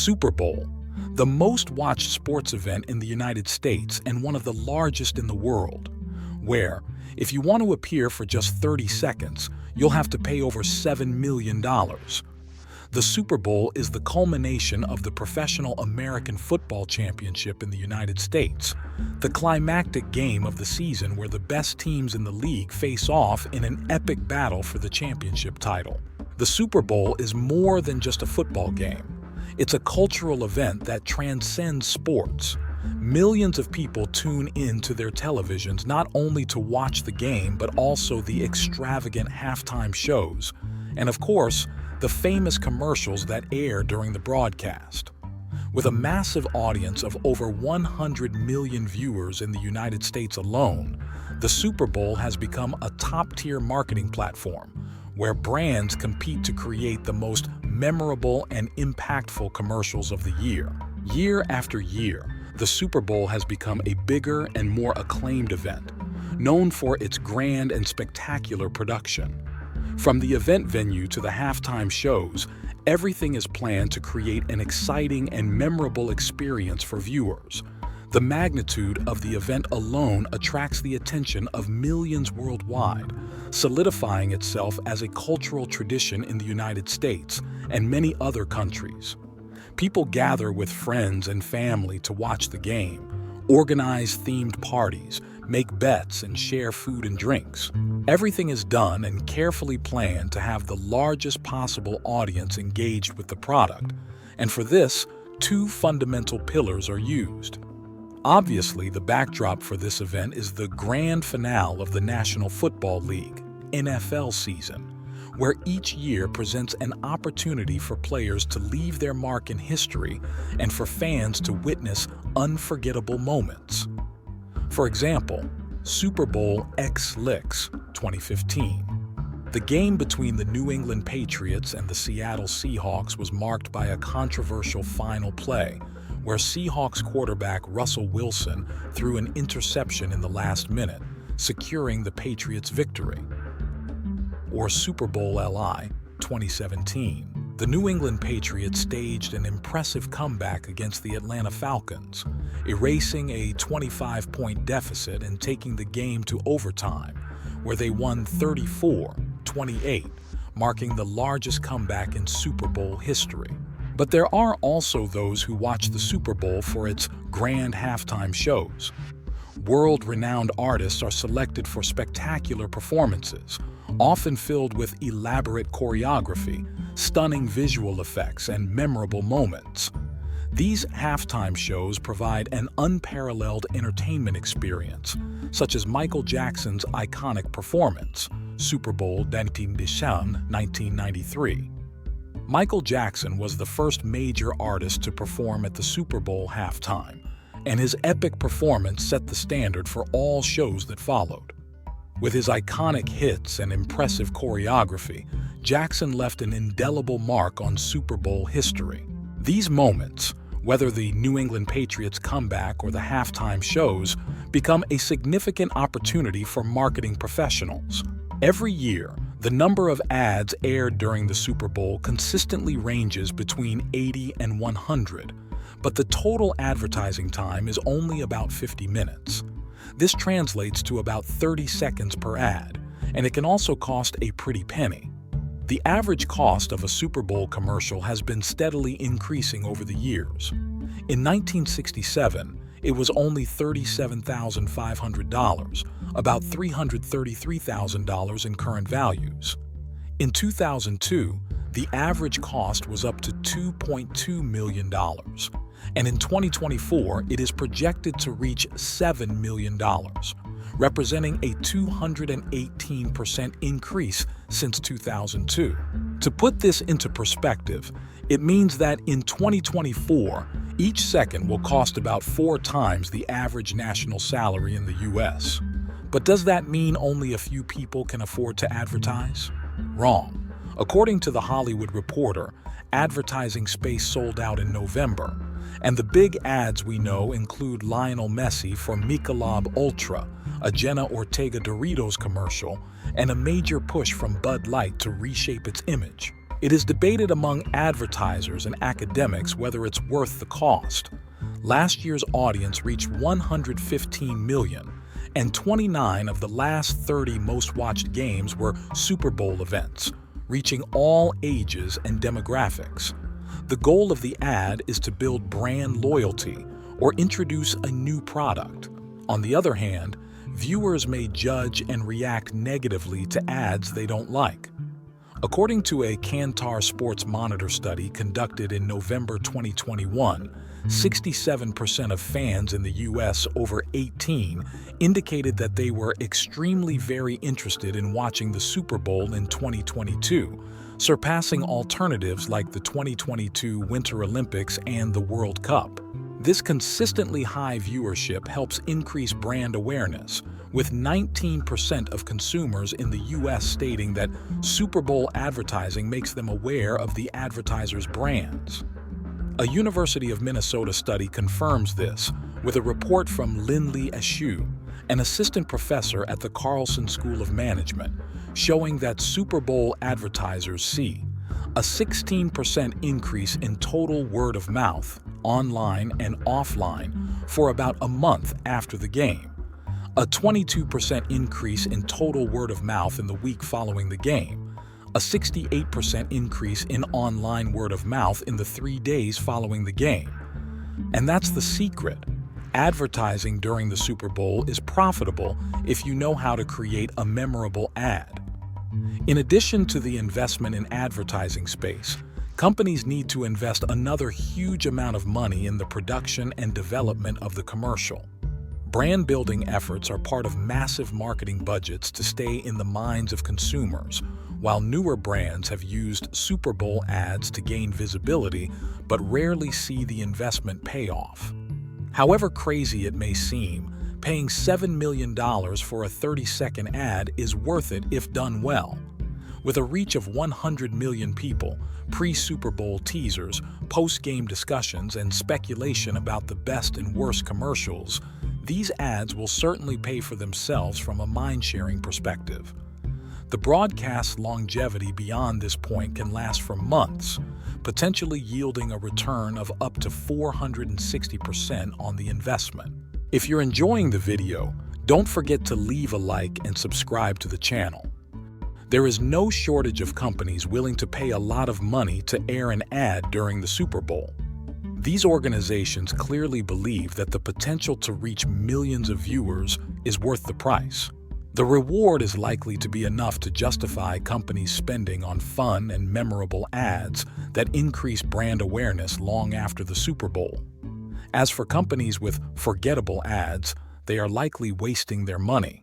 Super Bowl, the most watched sports event in the United States and one of the largest in the world, where, if you want to appear for just 30 seconds, you'll have to pay over $7 million. The Super Bowl is the culmination of the Professional American Football Championship in the United States, the climactic game of the season where the best teams in the league face off in an epic battle for the championship title. The Super Bowl is more than just a football game. It's a cultural event that transcends sports. Millions of people tune in to their televisions not only to watch the game but also the extravagant halftime shows, and of course, the famous commercials that air during the broadcast. With a massive audience of over 100 million viewers in the United States alone, the Super Bowl has become a top-tier marketing platform where brands compete to create the most memorable and impactful commercials of the year. Year after year, the Super Bowl has become a bigger and more acclaimed event, known for its grand and spectacular production. From the event venue to the halftime shows, everything is planned to create an exciting and memorable experience for viewers. The magnitude of the event alone attracts the attention of millions worldwide, solidifying itself as a cultural tradition in the United States and many other countries. People gather with friends and family to watch the game, organize themed parties, make bets, and share food and drinks. Everything is done and carefully planned to have the largest possible audience engaged with the product, and for this, two fundamental pillars are used. Obviously, the backdrop for this event is the grand finale of the National Football League, NFL season, where each year presents an opportunity for players to leave their mark in history and for fans to witness unforgettable moments. For example, Super Bowl X-Licks 2015. The game between the New England Patriots and the Seattle Seahawks was marked by a controversial final play where Seahawks quarterback Russell Wilson threw an interception in the last minute, securing the Patriots' victory. Or Super Bowl LI 2017. The New England Patriots staged an impressive comeback against the Atlanta Falcons, erasing a 25-point deficit and taking the game to overtime, where they won 34-28, marking the largest comeback in Super Bowl history. But there are also those who watch the Super Bowl for its grand halftime shows. World-renowned artists are selected for spectacular performances, often filled with elaborate choreography, stunning visual effects, and memorable moments. These halftime shows provide an unparalleled entertainment experience, such as Michael Jackson's iconic performance, Super Bowl 1993. Michael Jackson was the first major artist to perform at the Super Bowl halftime, and his epic performance set the standard for all shows that followed. With his iconic hits and impressive choreography, Jackson left an indelible mark on Super Bowl history. These moments, whether the New England Patriots comeback or the halftime shows, become a significant opportunity for marketing professionals. Every year, the number of ads aired during the Super Bowl consistently ranges between 80 and 100, but the total advertising time is only about 50 minutes. This translates to about 30 seconds per ad, and it can also cost a pretty penny. The average cost of a Super Bowl commercial has been steadily increasing over the years. In 1967, it was only $37,500, about $333,000 in current values. In 2002, the average cost was up to $2.2 million, and in 2024, it is projected to reach $7 million, representing a 218% increase since 2002. To put this into perspective, it means that in 2024, each second will cost about 4 times the average national salary in the US. But does that mean only a few people can afford to advertise? Wrong. According to The Hollywood Reporter, advertising space sold out in November, and the big ads we know include Lionel Messi for Michelob Ultra, a Jenna Ortega Doritos commercial, and a major push from Bud Light to reshape its image. It is debated among advertisers and academics whether it's worth the cost. Last year's audience reached 115 million, and 29 of the last 30 most-watched games were Super Bowl events, reaching all ages and demographics. The goal of the ad is to build brand loyalty or introduce a new product. On the other hand, viewers may judge and react negatively to ads they don't like. According to a Kantar Sports Monitor study conducted in November 2021, 67% of fans in the U.S. over 18 indicated that they were extremely very interested in watching the Super Bowl in 2022, surpassing alternatives like the 2022 Winter Olympics and the World Cup. This consistently high viewership helps increase brand awareness, with 19% of consumers in the U.S. stating that Super Bowl advertising makes them aware of the advertisers' brands. A University of Minnesota study confirms this, with a report from Lindley Eschew, an assistant professor at the Carlson School of Management, showing that Super Bowl advertisers see a 16% increase in total word of mouth, online and offline, for about a month after the game, a 22% increase in total word of mouth in the week following the game, a 68% increase in online word of mouth in the 3 days following the game. And that's the secret. Advertising during the Super Bowl is profitable if you know how to create a memorable ad. In addition to the investment in advertising space, companies need to invest another huge amount of money in the production and development of the commercial. Brand building efforts are part of massive marketing budgets to stay in the minds of consumers, while newer brands have used Super Bowl ads to gain visibility but rarely see the investment pay off. However crazy it may seem, paying $7 million for a 30-second ad is worth it if done well. With a reach of 100 million people, pre-Super Bowl teasers, post-game discussions, and speculation about the best and worst commercials, these ads will certainly pay for themselves from a mind-sharing perspective. The broadcast longevity beyond this point can last for months, potentially yielding a return of up to 460% on the investment. If you're enjoying the video, don't forget to leave a like and subscribe to the channel. There is no shortage of companies willing to pay a lot of money to air an ad during the Super Bowl. These organizations clearly believe that the potential to reach millions of viewers is worth the price. The reward is likely to be enough to justify companies spending on fun and memorable ads that increase brand awareness long after the Super Bowl. As for companies with forgettable ads, they are likely wasting their money.